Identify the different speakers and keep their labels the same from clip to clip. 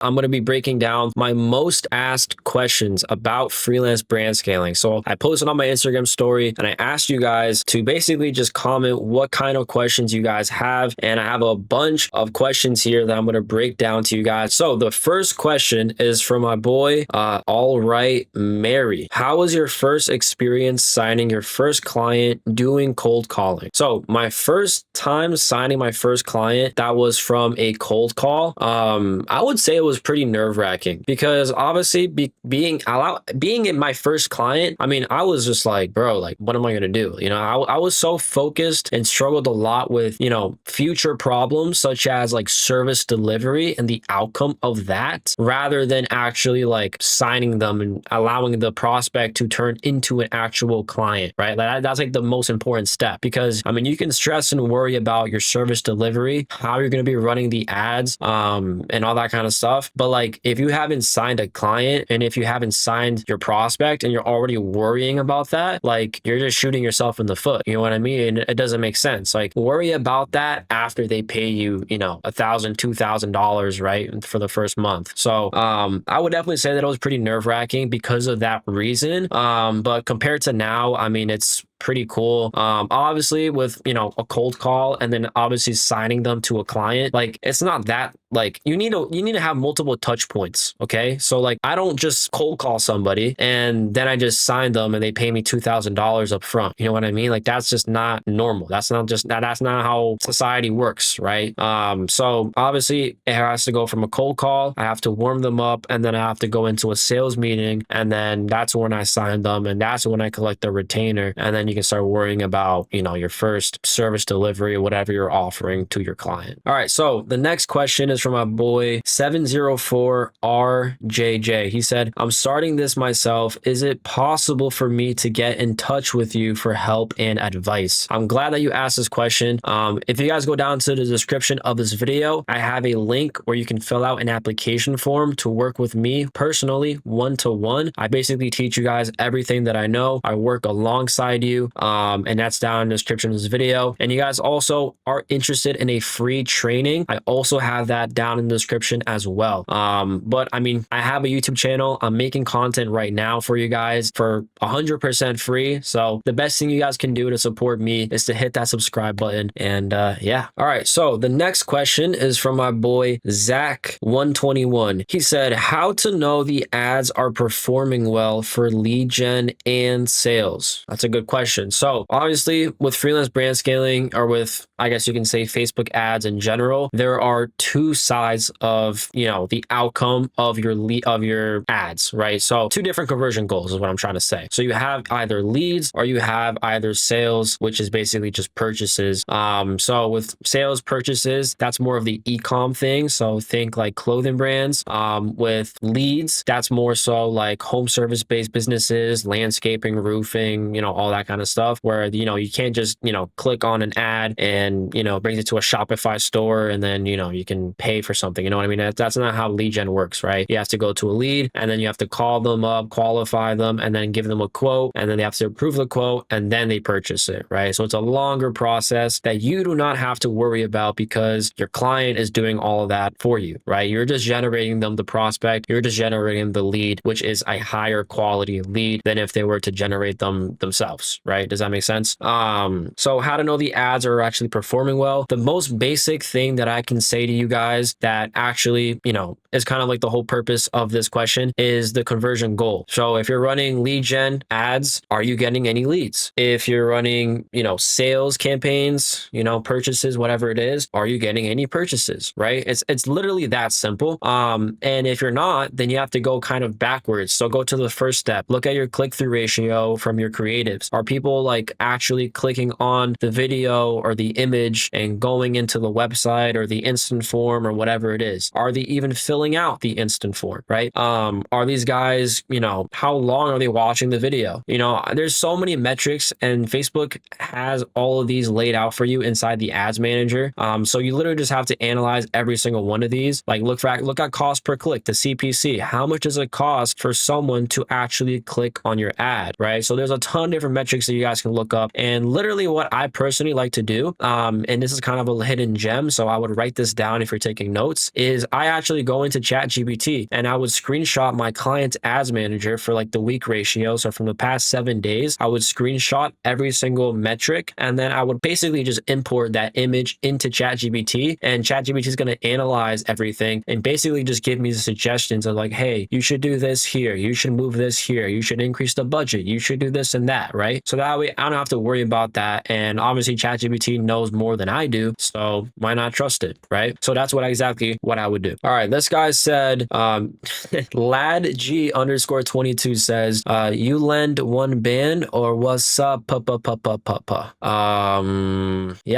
Speaker 1: I'm going to be breaking down my most asked questions about freelance brand scaling. So I posted on my Instagram story and I asked you guys to basically just comment what kind of questions you guys have. And I have a bunch of questions here that I'm going to break down to you guys. So the first question is from my boy, All Right Mary. How was your first experience signing your first client doing cold calling? So my first time signing my first client, that was from a cold call. I would say it was pretty nerve-wracking because obviously being in my first client, I mean, I was just like, bro, like, what am I gonna do? You know, I was so focused and struggled a lot with, you know, future problems such as like service delivery and the outcome of that, rather than actually like signing them and allowing the prospect to turn into an actual client, right? Like that's like the most important step, because I mean, you can stress and worry about your service delivery, how you're going to be running the ads, and all that kind of stuff. But like, if you haven't signed a client and if you haven't signed your prospect and you're already worrying about that, like you're just shooting yourself in the foot. You know what I mean? It doesn't make sense. Like, worry about that after they pay you, you know, $1,000, $2,000, right, for the first month. So I would definitely say that it was pretty nerve-wracking because of that reason. But compared to now, I mean, it's pretty cool. Obviously with, you know, a cold call and then obviously signing them to a client, like it's not that, like you need to have multiple touch points. Okay. So like, I don't just cold call somebody and then I just sign them and they pay me $2,000 up front. You know what I mean? Like that's just not normal. That's not how society works. Right. So obviously it has to go from a cold call. I have to warm them up and then I have to go into a sales meeting, and then that's when I sign them, and that's when I collect the retainer, and then you can start worrying about, you know, your first service delivery or whatever you're offering to your client. All right. So the next question is from my boy 704RJJ. He said, I'm starting this myself. Is it possible for me to get in touch with you for help and advice? I'm glad that you asked this question. If you guys go down to the description of this video, I have a link where you can fill out an application form to work with me personally, one-to-one. I basically teach you guys everything that I know. I work alongside you. And that's down in the description of this video. And you guys also are interested in a free training, I also have that down in the description as well. But I mean, I have a YouTube channel. I'm making content right now for you guys for 100% free. So the best thing you guys can do to support me is to hit that subscribe button. And yeah. All right. So the next question is from my boy Zach121. He said, how to know the ads are performing well for lead gen and sales? That's a good question. So obviously with freelance brand scaling, or with, I guess you can say, Facebook ads in general, there are two sides of, you know, the outcome of your ads, right? So two different conversion goals is what I'm trying to say. So you have either leads or you have either sales, which is basically just purchases. So with sales purchases, that's more of the e-com thing. So think like clothing brands. With leads, that's more so like home service based businesses, landscaping, roofing, you know, all that kind of stuff, where, you know, you can't just, you know, click on an ad and, you know, it brings it to a Shopify store and then, you know, you can pay for something. You know what I mean? That's not how lead gen works, right? You have to go to a lead and then you have to call them up, qualify them, and then give them a quote, and then they have to approve the quote and then they purchase it, right? So it's a longer process that you do not have to worry about because your client is doing all of that for you, right? You're just generating them the prospect, you're just generating the lead, which is a higher quality lead than if they were to generate them themselves, right? Does that make sense? So how to know the ads are actually performing well? The most basic thing that I can say to you guys that actually, you know, is kind of like the whole purpose of this question is the conversion goal. So if you're running lead gen ads, are you getting any leads? If you're running, you know, sales campaigns, you know, purchases, whatever it is, are you getting any purchases, right? It's literally that simple. And if you're not, then you have to go kind of backwards. So go to the first step, look at your click-through ratio from your creatives. Are people like actually clicking on the video or the image and going into the website or the instant form or whatever it is? Are they even filling out the instant form, right? Are these guys, you know, how long are they watching the video? You know, there's so many metrics, and Facebook has all of these laid out for you inside the ads manager. So you literally just have to analyze every single one of these. Like look at cost per click, the CPC. How much does it cost for someone to actually click on your ad, right? So there's a ton of different metrics that you guys can look up. And literally what I personally like to do, and this is kind of a hidden gem, so I would write this down if you're taking notes, is I actually go into ChatGPT and I would screenshot my client's ads manager for like the week ratio. So from the past 7 days, I would screenshot every single metric, and then I would basically just import that image into ChatGPT, and ChatGPT is going to analyze everything and basically just give me the suggestions of like, hey, you should do this here, you should move this here, you should increase the budget, you should do this and that, right? So that way I don't have to worry about that. And obviously ChatGPT knows more than I do, so why not trust it, right? So that's exactly what I would do. All right, this guy said, lad G underscore 22 says, you lend one band or what's up? Yeah,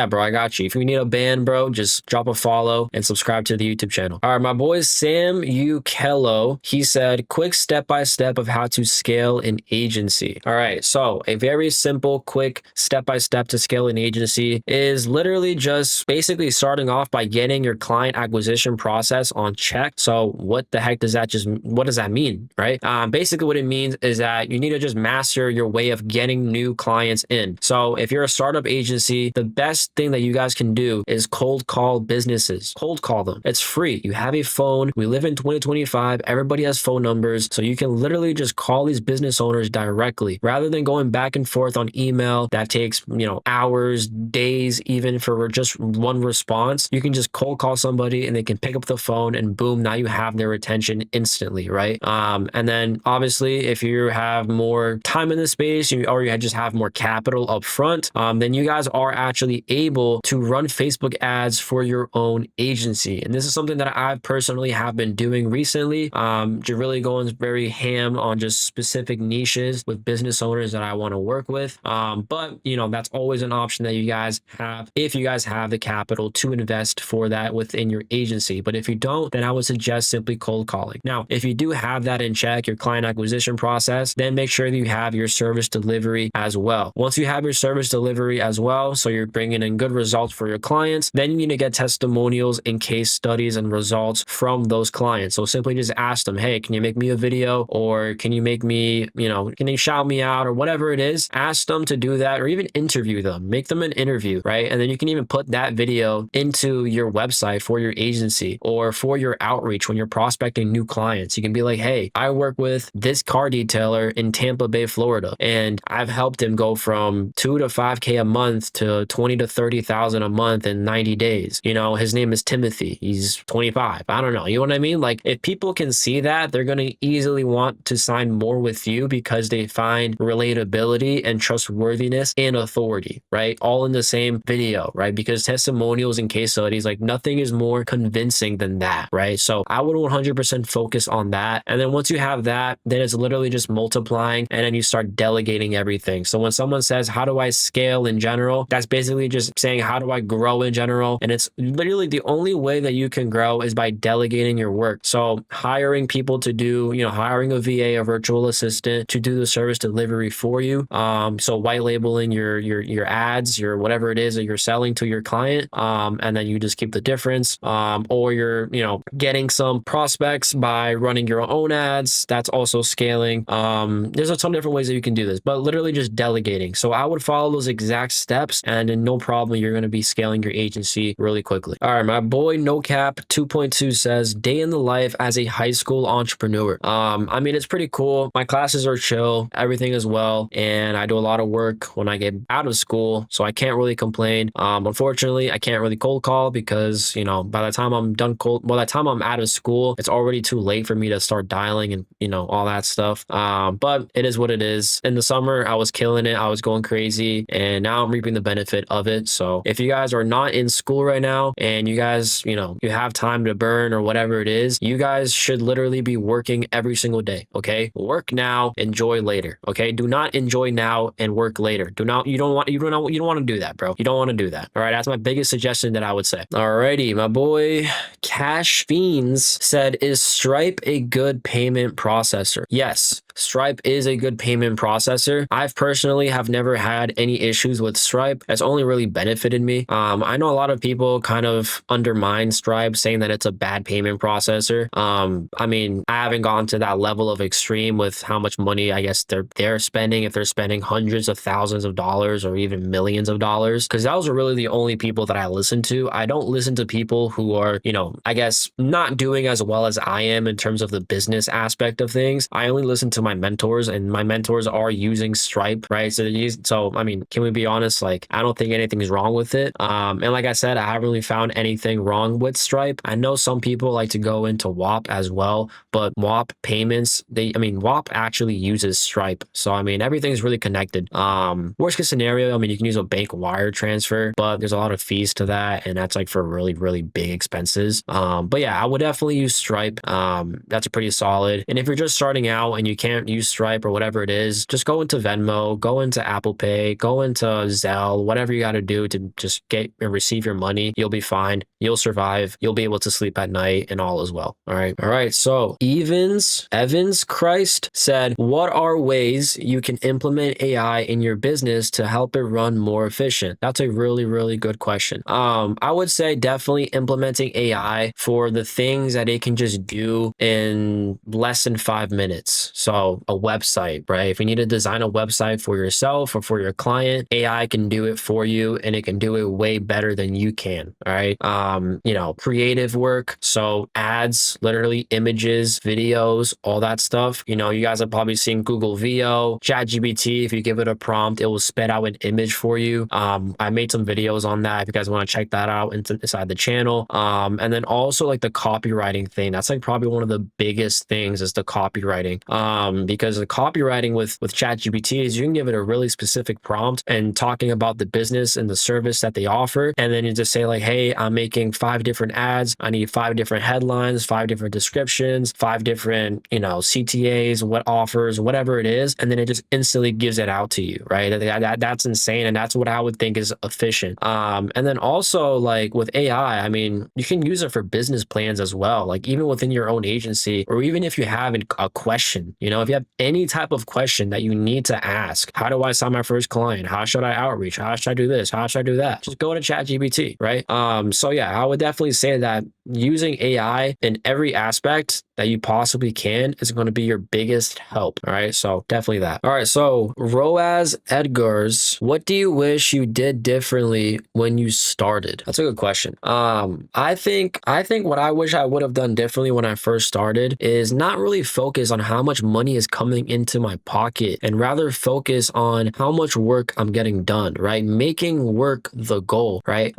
Speaker 1: bro, I got you. If you need a band, bro, just drop a follow and subscribe to the YouTube channel. All right, my boy Sam Ukello, he said, quick step-by-step of how to scale an agency. All right, so a very simple, quick step-by-step to scale an agency is literally just basically starting off by getting your client acquisition process on check. So what the heck does that mean, right? Basically what it means is that you need to just master your way of getting new clients in. So if you're a startup agency, the best thing that you guys can do is cold call businesses. Cold call them. It's free. You have a phone. We live in 2025. Everybody has phone numbers. So you can literally just call these business owners directly rather than going back and forth on email that takes, hours, days, even for just one response. You can just cold call somebody and they can pick up the phone and boom, now you have their attention instantly, right? And then obviously if you have more time in the space or you just have more capital up front, then you guys are actually able to run Facebook ads for your own agency. And this is something that I personally have been doing recently. Just really going very ham on just specific niches with business owners that I want to work with. But that's always an option that you guys have if you guys have the capital to invest for that within your agency. But if you don't, then I would suggest simply cold calling. Now, if you do have that in check, your client acquisition process, then make sure that you have your service delivery as well. Once you have your service delivery as well, so you're bringing in good results for your clients, then you need to get testimonials and case studies and results from those clients. So simply just ask them, hey, can you make me a video, or can you make me, can you shout me out, or whatever it is. Ask them to do that, or even interview them. Make them an interview, right? And then you can even put that video into your website for your agency or for your outreach when you're prospecting new clients. You can be like, hey, I work with this car detailer in Tampa Bay, Florida, and I've helped him go from 2 to 5K a month to 20 to 30,000 a month in 90 days. His name is Timothy. He's 25. I don't know. You know what I mean? Like, if people can see that, they're going to easily want to sign more with you because they find relatability and trustworthiness and authority, right? All in the same video, right? Because testimonials and case studies, like, nothing is more convincing than that, right? So I would 100% focus on that. And then once you have that, then it's literally just multiplying, and then you start delegating everything. So when someone says, how do I scale in general? That's basically just saying, how do I grow in general? And it's literally the only way that you can grow is by delegating your work. So hiring people to do, hiring a VA, a virtual assistant to do the service delivery for you. So white labeling your ads, your whatever it is that you're selling to your client. And then you just keep the difference. Or you're, getting some prospects by running your own ads. That's also scaling. There's a ton of different ways that you can do this, but literally just delegating. So I would follow those exact steps, and then no problem, you're going to be scaling your agency really quickly. All right, my boy NoCap 2.2 says, day in the life as a high school entrepreneur. I mean, it's pretty cool. My classes are chill, everything is well, and I do a lot of work when I get out of school, so I can't really complain. Unfortunately, I can't really cold call because, by the time I'm out of school, it's already too late for me to start dialing and, all that stuff. But it is what it is. In the summer, I was killing it. I was going crazy, and now I'm reaping the benefit of it. So if you guys are not in school right now and you guys, you have time to burn or whatever it is, you guys should literally be working every single day. Okay. Work now, enjoy later. Okay. Do not enjoy now and work later. You don't want to do that, bro. You don't want to do that. All right. That's my biggest suggestion that I would say. Alrighty. My boy Cash Fiends said, is Stripe a good payment processor? Yes. Stripe is a good payment processor. I've personally have never had any issues with Stripe. It's only really benefited me. I know a lot of people kind of undermine Stripe, saying that it's a bad payment processor. I mean, I haven't gone to that level of extreme with how much money I guess they're spending, if they're spending hundreds of thousands of dollars or even millions of dollars, because those are really the only people that I listen to. I don't listen to people who are, I guess not doing as well as I am in terms of the business aspect of things. I only listen to my mentors, and my mentors are using Stripe, right? So I mean, can we be honest? Like, I don't think anything's wrong with it. And like I said, I haven't really found anything wrong with Stripe. I know some people like to go into WAP as well, but WAP payments, WAP actually uses Stripe. So I mean, everything's really connected. Worst case scenario, I mean, you can use a bank wire transfer, but there's a lot of fees to that, and that's like for really, really big expenses. But yeah, I would definitely use Stripe. That's pretty solid. And if you're just starting out and you can't use Stripe or whatever it is, just go into Venmo, go into Apple Pay, go into Zelle, whatever you got to do to just get and receive your money. You'll be fine. You'll survive. You'll be able to sleep at night and all as well. All right. All right. So Evans Christ said, what are ways you can implement AI in your business to help it run more efficient? That's a really, really good question. I would say definitely implementing AI for the things that it can just do in less than 5 minutes. So a website, right? If you need to design a website for yourself or for your client, AI can do it for you, and it can do it way better than you can. All right. Creative work. So ads, literally images, videos, all that stuff. You guys have probably seen Google VO, ChatGPT. If you give it a prompt, it will spit out an image for you. I made some videos on that if you guys want to check that out inside the channel. And then also like the copywriting thing. That's like probably one of the biggest things is the copywriting. Because the copywriting with ChatGPT is you can give it a really specific prompt and talking about the business and the service that they offer. And then you just say like, hey, I'm making 5 different ads. I need 5 different headlines, 5 different descriptions, 5 different, CTAs, what offers, whatever it is. And then it just instantly gives it out to you, right? That's insane. And that's what I would think is efficient. And then also like with AI, I mean, you can use it for business plans as well. Like even within your own agency, or even if you have a question, if you have any type of question that you need to ask, how do I sign my first client? How should I outreach? How should I do this? How should I do that? Just go to ChatGPT, right? So yeah, I would definitely say that using AI in every aspect that you possibly can is going to be your biggest help. All right. So definitely that. All right. So Roaz Edgars, what do you wish you did differently when you started? That's a good question. I think what I wish I would have done differently when I first started is not really focus on how much money is coming into my pocket, and rather focus on how much work I'm getting done, right? Making work the goal, right?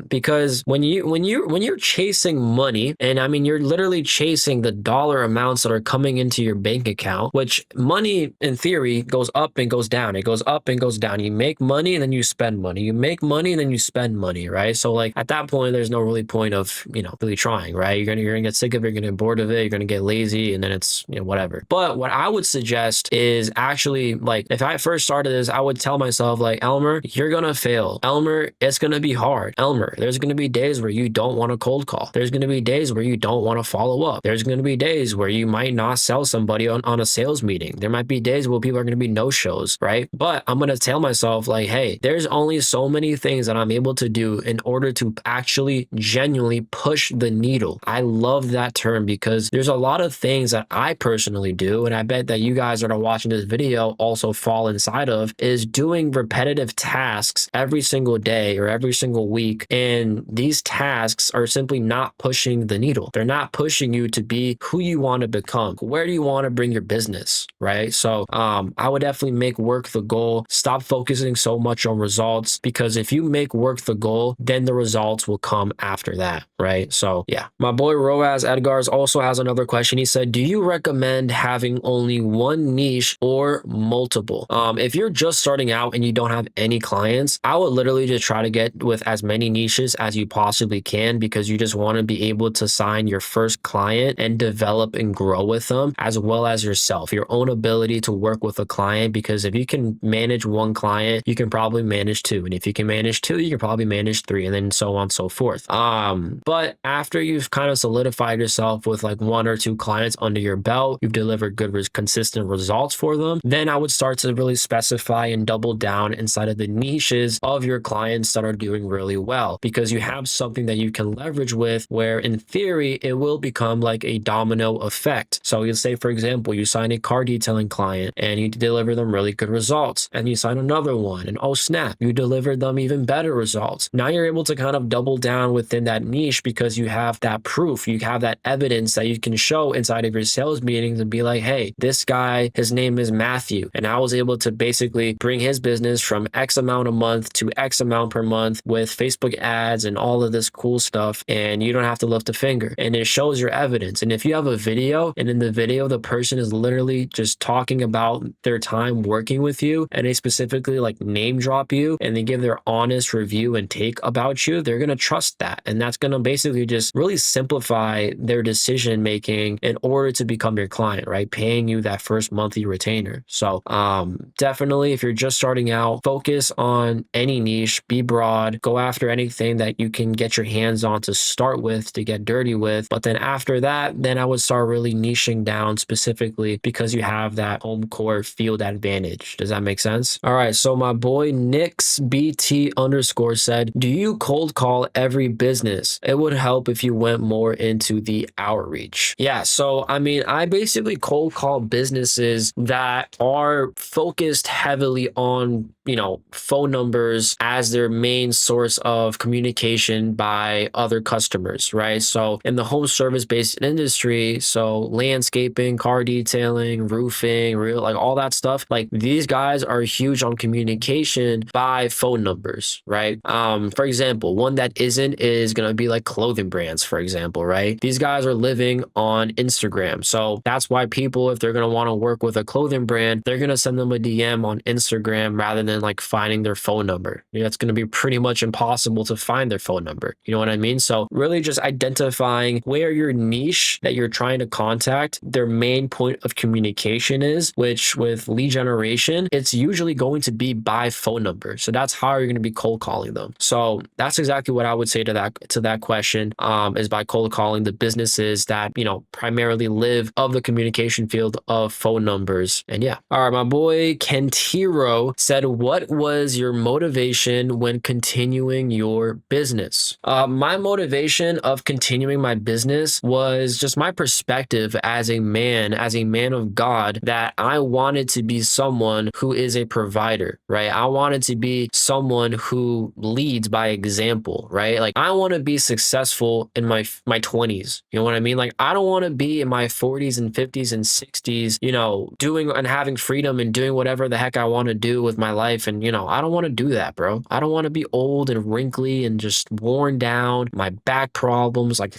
Speaker 1: Because when you're chasing money, and I mean, you're literally chasing the dollar amounts that are coming into your bank account, which money in theory goes up and goes down. It goes up and goes down. You make money and then you spend money. You make money and then you spend money, right? So like at that point, there's no really point of, really trying, right? You're gonna get sick of it, you're gonna get bored of it, you're gonna get lazy, and then it's, whatever. But what I would suggest is actually like, if I first started this, I would tell myself like, Elmer, you're gonna fail. Elmer, it's gonna be hard. Elmer, there's gonna be days where you don't want to cold call. There's gonna be days where you don't want to follow up. There's gonna be days where you might not sell somebody on a sales meeting. There might be days where people are gonna be no-shows, right? But I'm gonna tell myself like, hey, there's only so many things that I'm able to do in order to actually genuinely push the needle. I love that term because there's a lot of things that I personally do, and I bet that you guys that are watching this video also fall inside of, is doing repetitive tasks every single day or every single week. And these tasks are simply not pushing the needle. They're not pushing you to be who you want to become. Where do you want to bring your business, right? So I would definitely make work the goal. Stop focusing so much on results, because if you make work the goal, then the results will come after that, right? So yeah, my boy Roaz Edgars also has another question. He said, do you recommend having only one niche or multiple? If you're just starting out and you don't have any clients, I would literally just try to get with as many niches as you possibly can, because you just want to be able to sign your first client and develop and grow with them, as well as yourself, your own ability to work with a client. Because if you can manage one client, you can probably manage two. And if you can manage two, you can probably manage three, and then so on and so forth. But after you've kind of solidified yourself with like one or two clients under your belt, you've delivered good, consistent results for them, then I would start to really specify and double down inside of the niches of your clients that are doing really well, because you have something that you can leverage with, where in theory, it will become like a domino effect. So you'll say, for example, you sign a car detailing client and you deliver them really good results, and you sign another one and oh snap, you delivered them even better results. Now you're able to kind of double down within that niche because you have that proof, you have that evidence that you can show inside of your sales meetings and be like, hey, this guy, his name is Matthew, and I was able to basically bring his business from X amount a month to X amount per month with Facebook ads and all of this cool stuff, and you don't have to lift a finger. And it shows your evidence. And if you have a video, and in the video the person is literally just talking about their time working with you, and they specifically like name drop you and they give their honest review and take about you, they're going to trust that. And that's going to basically just really simplify their decision making in order to become your client, right? Paying you that first monthly retainer. So definitely, if you're just starting out, focus on any niche, be broad, go after anything that you can get your hands on to start with, to get dirty with. But then after that, then I would start really niching down specifically, because you have that home court field advantage. Does that make sense? All right. So my boy NixBT_ said, do you cold call every business? It would help if you went more into the outreach. Yeah. So, I mean, I basically cold call businesses that are focused heavily on, you know, phone numbers as their main source of communication by other customers, right? So in the home service based industry, so landscaping, car detailing, roofing, real, like all that stuff, like these guys are huge on communication by phone numbers, right? For example, one that isn't is going to be like clothing brands, for example, right? These guys are living on Instagram. So that's why people, if they're going to want to work with a clothing brand, they're going to send them a DM on Instagram rather than like finding their phone number. You know, it's going to be pretty much impossible to find their phone number. You know what I mean? So really just identifying where your niche that you're trying to contact, their main point of communication is, which with lead generation, it's usually going to be by phone number. So that's how you're going to be cold calling them. So that's exactly what I would say to that question, is by cold calling the businesses that, you know, primarily live of the communication field of phone numbers. And yeah. All right, my boy Kentiro said, what was your motivation when continuing your business? My motivation of continuing my business was just my perspective as a man of God, that I wanted to be someone who is a provider, right? I wanted to be someone who leads by example, right? Like I want to be successful in my 20s. You know what I mean? Like I don't want to be in my 40s and 50s and 60s, you know, doing and having freedom and doing whatever the heck I want to do with my life. And, you know, I don't want to do that, bro. I don't want to be old and wrinkly and just worn down, my back problems. Like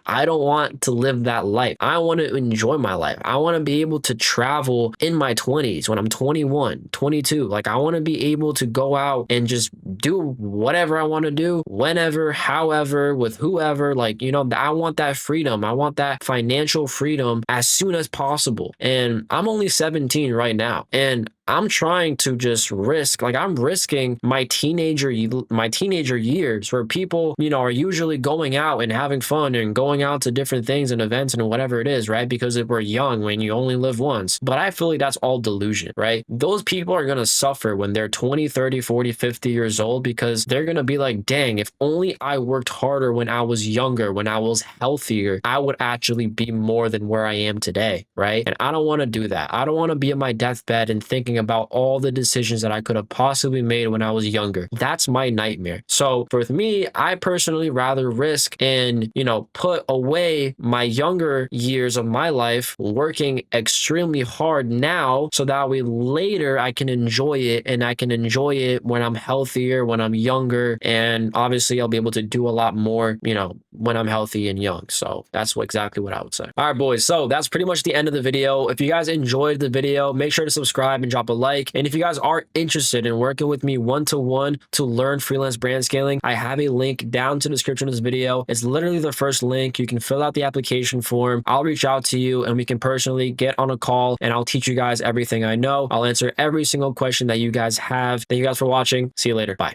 Speaker 1: I don't want to live that life. I want to enjoy my life. I want to be able to travel in my 20s when I'm 21, 22. Like I want to be able to go out and just do whatever I want to do, whenever, however, with whoever. Like, you know, I want that freedom. I want that financial freedom as soon as possible. And I'm only 17 right now. And I'm trying to just risk, like I'm risking my teenager years, where people, you know, are usually going out and having fun and going out to different things and events and whatever it is, right? Because if we're young, when you only live once. But I feel like that's all delusion, right? Those people are going to suffer when they're 20, 30, 40, 50 years old, because they're going to be like, dang, if only I worked harder when I was younger, when I was healthier, I would actually be more than where I am today, right? And I don't want to do that. I don't want to be on my deathbed and thinking about all the decisions that I could have possibly made when I was younger. That's my nightmare. So for me, I personally rather risk and, you know, put away my younger years of my life working extremely hard now, so that way later I can enjoy it, and I can enjoy it when I'm healthier, when I'm younger, and obviously I'll be able to do a lot more, you know, when I'm healthy and young. So that's exactly what I would say. All right, boys. So that's pretty much the end of the video. If you guys enjoyed the video, make sure to subscribe and drop drop a like. And if you guys are interested in working with me one-to-one to learn freelance brand scaling, I have a link down to the description of this video. It's literally the first link. You can fill out the application form. I'll reach out to you and we can personally get on a call and I'll teach you guys everything I know. I'll answer every single question that you guys have. Thank you guys for watching. See you later. Bye.